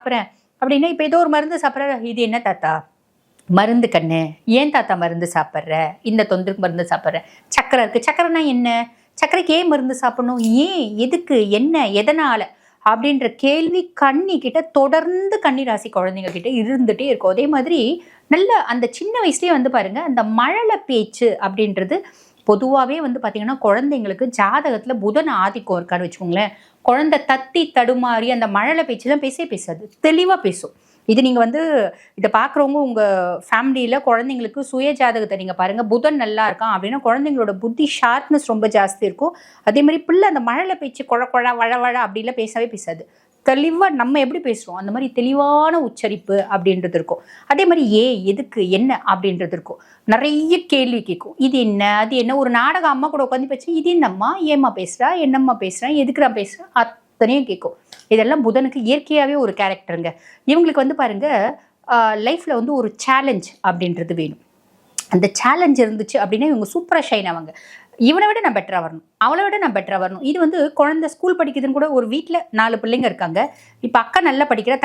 சாப்பிட்றேன் அப்படின்னா இப்போ ஏதோ ஒரு மருந்து சாப்பிட்ற, இது என்ன தாத்தா மருந்து கண்ணு, ஏன் தாத்தா மருந்து சாப்பிட்ற, இந்த தொந்தருக்கு மருந்து சாப்பிட்ற, சக்கரை இருக்குது, சக்கரைனா என்ன, சக்கரைக்கு ஏன் மருந்து சாப்பிடணும், ஏன் எதுக்கு என்ன எதனால் அப்படின்ற கேள்வி கிட்ட தொடர்ந்து கன்னி ராசி குழந்தைங்க கிட்ட இருந்துகிட்டே இருக்கும். அதே மாதிரி நல்ல அந்த சின்ன வயசுலேயே வந்து பாருங்கள், அந்த மழலை பேச்சு அப்படின்றது பொதுவாகவே வந்து பார்த்திங்கன்னா குழந்தைங்களுக்கு ஜாதகத்தில் புதன் ஆதிக்கம் இருக்கான்னு வச்சுக்கோங்களேன். குழந்தை தத்தி தடுமாறி அந்த மழலை பேச்சுலாம் பேசாது, தெளிவாக பேசும். இது நீங்கள் வந்து இதை பார்க்குறவங்க உங்கள் ஃபேமிலியில் குழந்தைங்களுக்கு சுய ஜாதகத்தை நீங்கள் பாருங்கள், புதன் நல்லா இருக்கான் அப்படின்னா குழந்தைங்களோட புத்தி ஷார்ப்னஸ் ரொம்ப ஜாஸ்தி இருக்கும். அதே மாதிரி பிள்ளை அந்த மழலை பேச்சு கொழ வழ அப்படிலாம் பேசாது, தெளிவாக நம்ம எப்படி பேசுகிறோம் அந்த மாதிரி தெளிவான உச்சரிப்பு அப்படின்றது இருக்கும். அதே மாதிரி எதுக்கு என்ன அப்படின்றது இருக்கும். நிறைய கேள்வி கேட்கும், இது என்ன அது என்ன. ஒரு நாடகம் அம்மா கூட உட்காந்து பேசுகிறேன், இது என்னம்மா, ஏம்மா பேசுகிறா, என்னம்மா பேசுகிறேன், எதுக்கு நான் பேசுகிறேன், அத்தனையும் கேட்கும். இதெல்லாம் புதனுக்கு இயற்கையாகவே ஒரு கேரக்டருங்க. இவங்களுக்கு வந்து பாருங்கள் லைஃப்பில் வந்து ஒரு சேலஞ்ச் அப்படின்றது வேணும். அந்த சேலஞ்ச் இருந்துச்சு அப்படின்னா இவங்க சூப்பராக ஷைன் ஆவாங்க. இவனை விட நான் பெட்டராக வரணும், அவளை விட நான் பெட்டராக வரணும். இது வந்து குழந்தை ஸ்கூல் படிக்குதுன்னு கூட ஒரு வீட்டில் 4 பிள்ளைங்க இருக்காங்க. இப்போ அக்கா நல்லா படிக்கிற